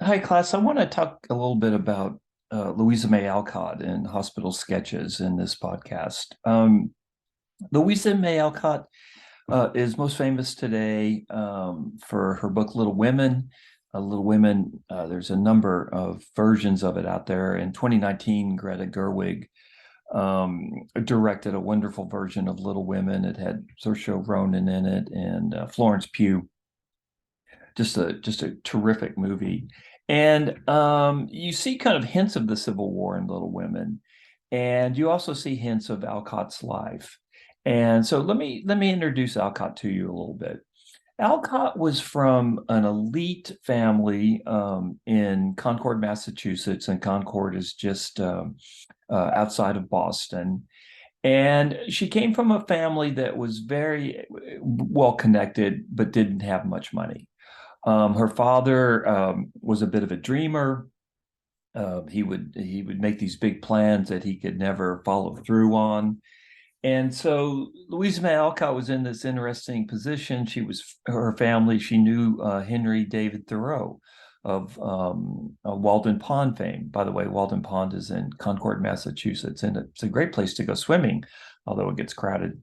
Hi, class. I want to talk a little bit about Louisa May Alcott and hospital sketches in this podcast. Louisa May Alcott is most famous today for her book Little Women. Little Women, there's a number of versions of it out there. In 2019, Greta Gerwig directed a wonderful version of Little Women. It had Saoirse Ronan in it and Florence Pugh. Just a terrific movie. And you see kind of hints of the Civil War in Little Women, and you also see hints of Alcott's life. And so let me introduce Alcott to you a little bit. Alcott was from an elite family in Concord, Massachusetts, and Concord is just outside of Boston. And she came from a family that was very well connected, but didn't have much money. Her father was a bit of a dreamer. He would make these big plans that he could never follow through on. And so Louisa May Alcott was in this interesting position. Her family. She knew Henry David Thoreau of Walden Pond fame. By the way, Walden Pond is in Concord, Massachusetts, and it's a great place to go swimming, although it gets crowded.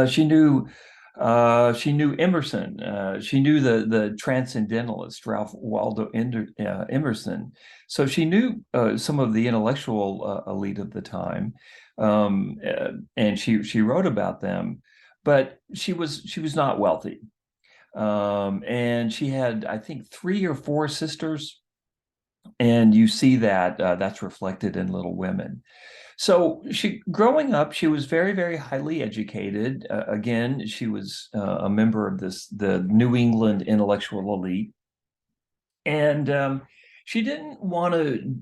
She knew Emerson. She knew the transcendentalist Ralph Waldo Emerson. So she knew some of the intellectual elite of the time, and she wrote about them. But she was not wealthy, and she had, I think, three or four sisters, and you see that that's reflected in Little Women. So growing up, she was very, very highly educated. Again, she was a member of the New England intellectual elite, and she didn't want to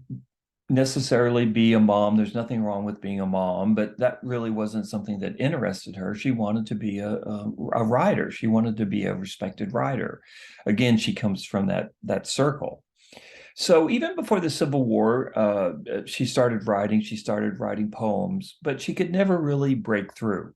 necessarily be a mom. There's nothing wrong with being a mom, but that really wasn't something that interested her. She wanted to be a writer. She wanted to be a respected writer. Again, she comes from that circle. So even before the Civil War, she started writing. She started writing poems, but she could never really break through.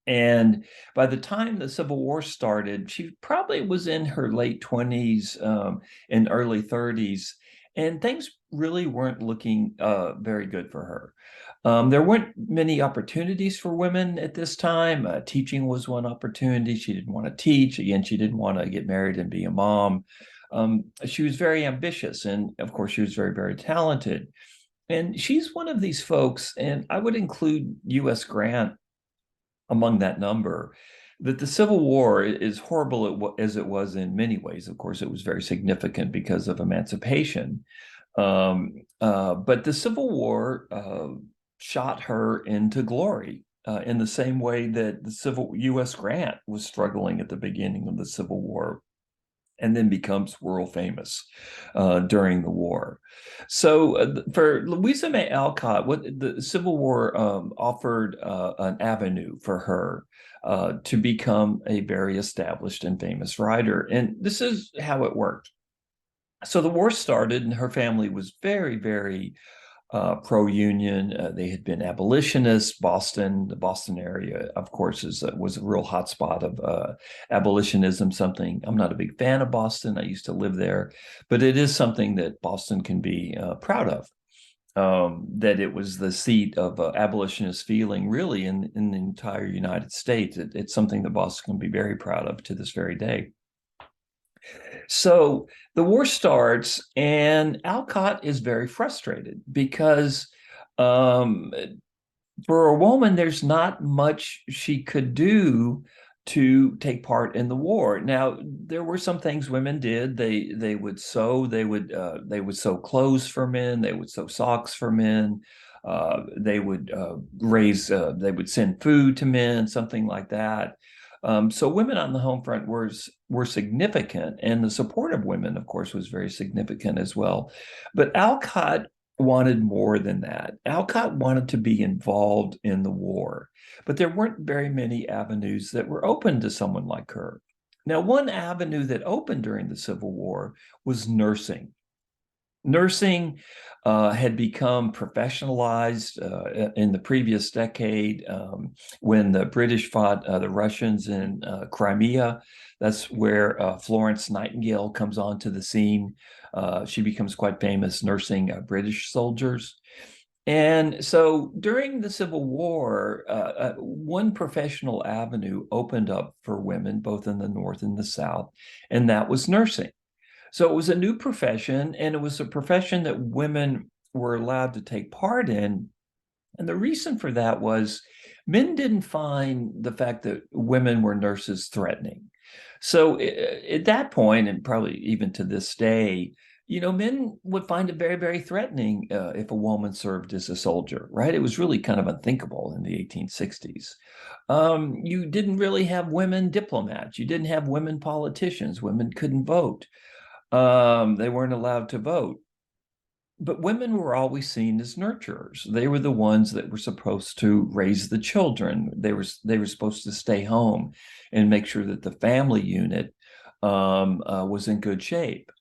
And by the time the Civil War started, she probably was in her late 20s and early 30s, and things really weren't looking very good for her. There weren't many opportunities for women at this time. Teaching was one opportunity. She didn't want to teach. Again, she didn't want to get married and be a mom. She was very ambitious, and of course, she was very, very talented. And she's one of these folks, and I would include U.S. Grant among that number, that the Civil War, is horrible as it was in many ways. Of course, it was very significant because of emancipation. But the Civil War shot her into glory in the same way that the civil U.S. Grant was struggling at the beginning of the Civil War and then becomes world famous during the war. So for Louisa May Alcott, what the Civil War offered an avenue for her to become a very established and famous writer. And this is how it worked. So the war started, and her family was very, very pro-union. They had been abolitionists. The Boston area, of course, was a real hotspot of abolitionism. Something I'm not a big fan of Boston. I used to live there, but it is something that Boston can be proud of. That it was the seat of abolitionist feeling, really, in the entire United States. It's something that Boston can be very proud of to this very day. So the war starts, and Alcott is very frustrated because um, for a woman, there's not much she could do to take part in the war. Now, there were some things women did. They would sew. They would sew clothes for men. They would sew socks for men. They would They would send food to men, something like that. So women on the home front were significant, and the support of women, of course, was very significant as well. But Alcott wanted more than that. Alcott wanted to be involved in the war, but there weren't very many avenues that were open to someone like her. Now, one avenue that opened during the Civil War was nursing. Nursing had become professionalized in the previous decade when the British fought the Russians in Crimea. That's where Florence Nightingale comes onto the scene. She becomes quite famous nursing British soldiers. And so during the Civil War, one professional avenue opened up for women, both in the North and the South, and that was nursing. So it was a new profession, and it was a profession that women were allowed to take part in. And the reason for that was men didn't find the fact that women were nurses threatening. So at that point, and probably even to this day, men would find it very, very threatening if a woman served as a soldier, right? It was really kind of unthinkable in the 1860s. You didn't really have women diplomats. You didn't have women politicians. Women couldn't vote. They weren't allowed to vote. But women were always seen as nurturers. They were the ones that were supposed to raise the children. They were supposed to stay home and make sure that the family unit was in good shape.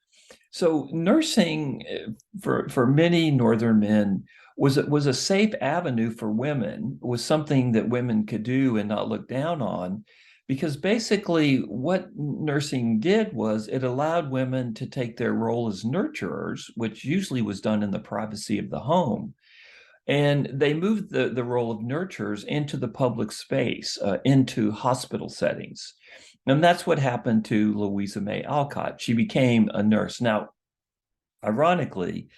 So nursing for many Northern men was a safe avenue for women, was something that women could do and not look down on, because basically what nursing did was it allowed women to take their role as nurturers, which usually was done in the privacy of the home, and they moved the role of nurturers into the public space, into hospital settings. And that's what happened to Louisa May Alcott. She became a nurse. Now, ironically,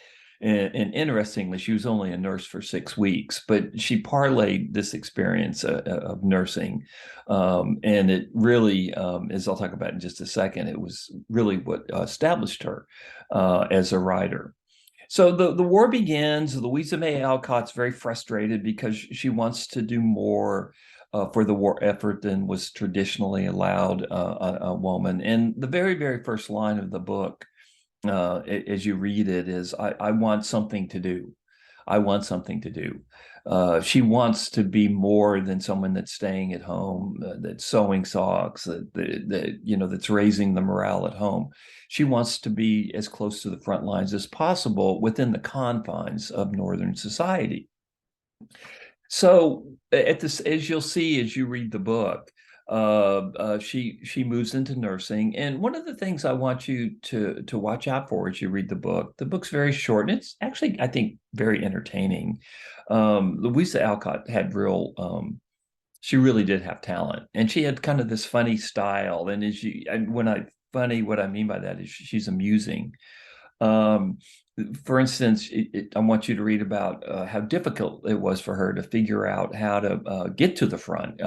and interestingly, she was only a nurse for 6 weeks, but she parlayed this experience of nursing. And it really, as I'll talk about in just a second, it was really what established her as a writer. So the war begins. Louisa May Alcott's very frustrated because she wants to do more for the war effort than was traditionally allowed a woman. And the very, very first line of the book, as you read it, is I want something to do. I want something to do. She wants to be more than someone that's staying at home, that's sewing socks, that's raising the morale at home. She wants to be as close to the front lines as possible within the confines of Northern society. So at this, as you'll see as you read the book, she moves into nursing, and one of the things I want you to watch out for as you read the book's very short, and it's actually, I think, very entertaining. Louisa Alcott had she really did have talent, and she had kind of this funny style. And what I mean by that is she's amusing. Um, for instance, I want you to read about how difficult it was for her to figure out how to get to the front.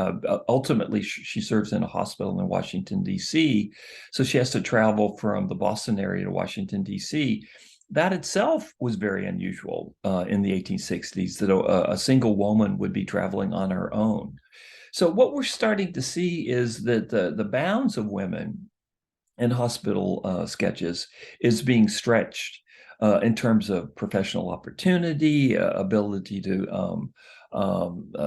Ultimately, she serves in a hospital in Washington, D.C., so she has to travel from the Boston area to Washington, D.C. That itself was very unusual in the 1860s, that a single woman would be traveling on her own. So what we're starting to see is that the bounds of women and hospital sketches is being stretched in terms of professional opportunity, ability to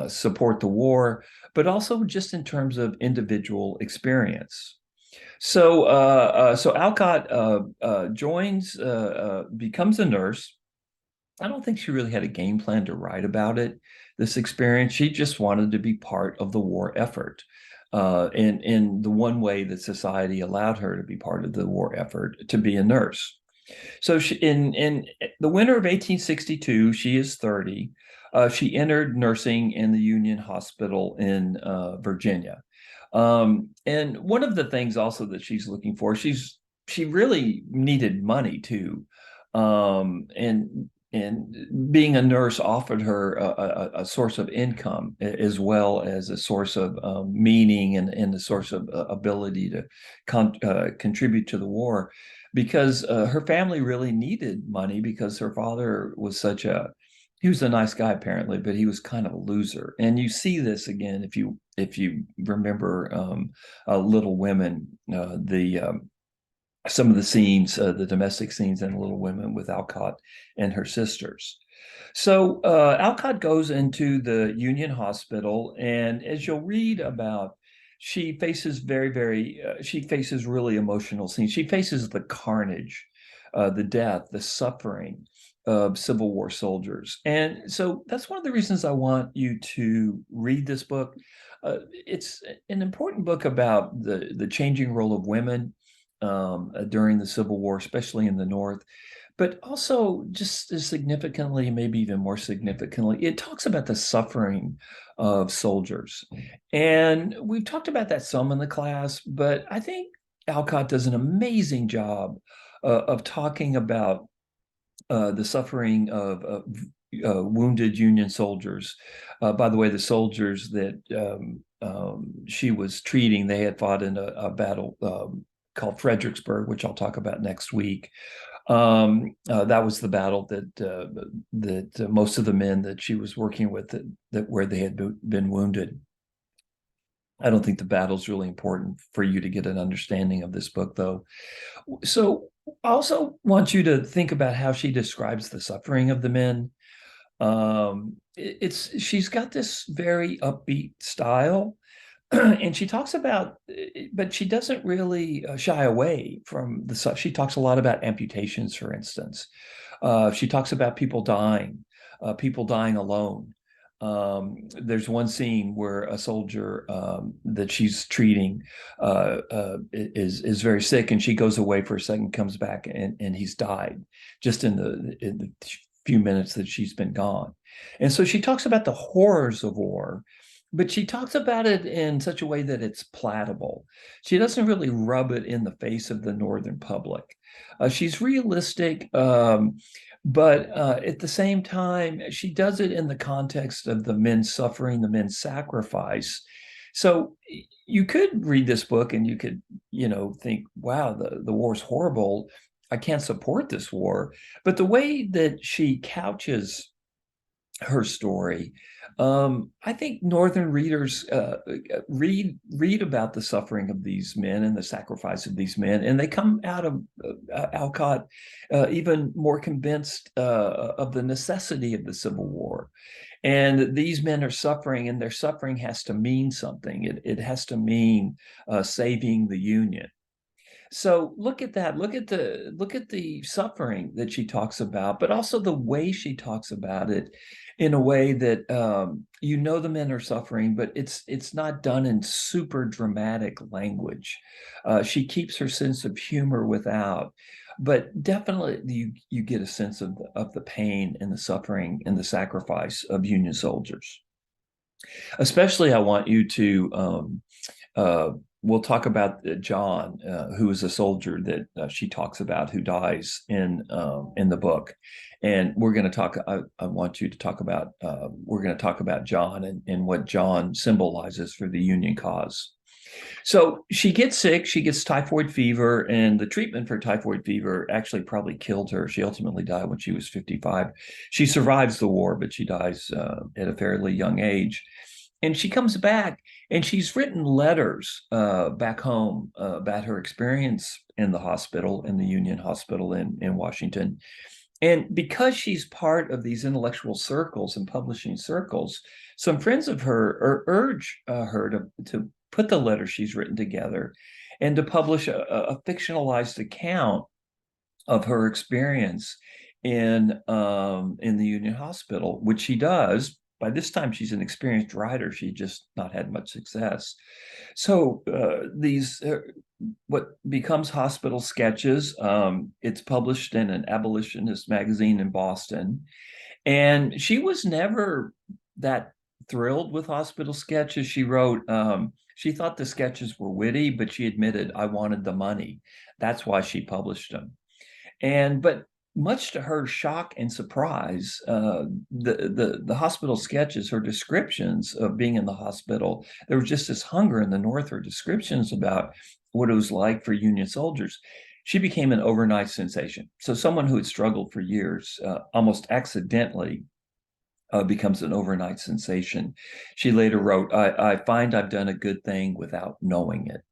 support the war, but also just in terms of individual experience. So Alcott becomes a nurse. I don't think she really had a game plan to write about it, this experience. She just wanted to be part of the war effort. In the one way that society allowed her to be part of the war effort, to be a nurse. So in the winter of 1862, she is 30. She entered nursing in the Union Hospital in Virginia. And one of the things also that she's looking for, she really needed money too. And being a nurse offered her a source of income, as well as a source of meaning, and a source of ability to contribute to the war, because her family really needed money, because her father was he was a nice guy apparently, but he was kind of a loser. And you see this again if you remember Little Women, the some of the scenes, the domestic scenes in Little Women with Alcott and her sisters. So Alcott goes into the Union Hospital, and as you'll read about, she faces really emotional scenes. She faces the carnage the death, the suffering of Civil War soldiers. And so that's one of the reasons I want you to read this book. It's an important book about the changing role of women during the Civil War, especially in the North. But also, just as significantly, maybe even more significantly, it talks about the suffering of soldiers. And we've talked about that some in the class, but I think Alcott does an amazing job of talking about the suffering of wounded Union soldiers. By the way, the soldiers that she was treating, they had fought in a battle called Fredericksburg, which I'll talk about next week. That was the battle that most of the men that she was working with that where they had been wounded. I don't think the battle's really important for you to get an understanding of this book, though. So I also want you to think about how she describes the suffering of the men. It's she's got this very upbeat style, and she talks about, but she doesn't really shy away from the stuff. She talks a lot about amputations, for instance. She talks about people dying alone. There's one scene where a soldier that she's treating is very sick, and she goes away for a second, comes back, and he's died just in the few minutes that she's been gone. And so she talks about the horrors of war, but she talks about it in such a way that it's palatable. She doesn't really rub it in the face of the Northern public. She's realistic, but at the same time, she does it in the context of the men's suffering, the men's sacrifice. So you could read this book and you could, think, wow, the war's horrible. I can't support this war. But the way that she couches her story, I think Northern readers read about the suffering of these men and the sacrifice of these men, and they come out of Alcott even more convinced of the necessity of the Civil War. And these men are suffering, and their suffering has to mean something. It has to mean saving the Union. So look at that. Look at the suffering that she talks about, but also the way she talks about it in a way that the men are suffering, but it's not done in super dramatic language. She keeps her sense of humor without, but definitely you get a sense of the pain and the suffering and the sacrifice of Union soldiers. Especially, I want you to uh, we'll talk about John, who is a soldier that she talks about, who dies in the book, and we're going to talk. I want you to talk about. We're going to talk about John and what John symbolizes for the Union cause. So she gets sick, she gets typhoid fever, and the treatment for typhoid fever actually probably killed her. She ultimately died when she was 55. She survives the war, but she dies at a fairly young age. And she comes back and she's written letters back home about her experience in the hospital, in the Union Hospital in Washington. And because she's part of these intellectual circles and publishing circles, some friends of her urge her to put the letter she's written together and to publish a fictionalized account of her experience in the Union Hospital, which she does. By this time, she's an experienced writer. She just not had much success. So these what becomes Hospital Sketches. It's published in an abolitionist magazine in Boston, and she was never that thrilled with Hospital Sketches. She wrote, she thought the sketches were witty, but she admitted, I wanted the money. That's why she published them. But much to her shock and surprise, the hospital sketches, her descriptions of being in the hospital, there was just this hunger in the North, her descriptions about what it was like for Union soldiers. She became an overnight sensation. So someone who had struggled for years, almost accidentally, becomes an overnight sensation. She later wrote, I find I've done a good thing without knowing it.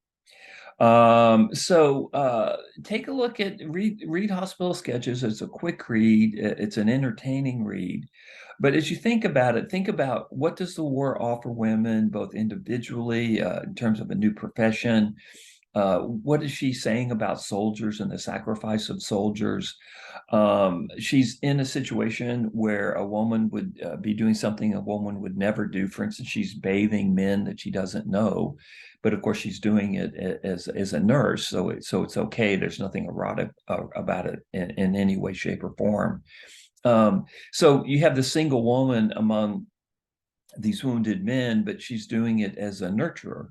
Take a look at read Hospital Sketches. It's a quick read. It's an entertaining read. But as you think about it, think about what does the war offer women, both individually, in terms of a new profession, What is she saying about soldiers and the sacrifice of soldiers? She's in a situation where a woman would be doing something a woman would never do. For instance, she's bathing men that she doesn't know, but of course she's doing it as a nurse, so it's okay. There's nothing erotic about it in any way, shape, or form. So you have the single woman among these wounded men, but she's doing it as a nurturer.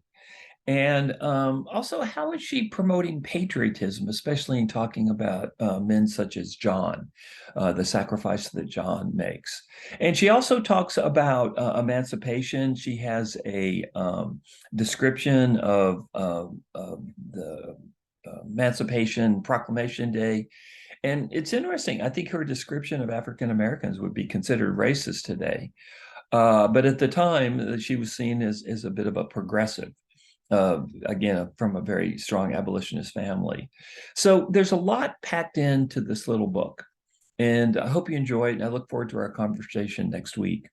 And also, how is she promoting patriotism, especially in talking about men such as John, the sacrifice that John makes? And she also talks about emancipation. She has a description of the Emancipation Proclamation Day. And it's interesting. I think her description of African Americans would be considered racist today. But at the time, she was seen as a bit of a progressive, again, from a very strong abolitionist family. So there's a lot packed into this little book. And I hope you enjoy it. And I look forward to our conversation next week.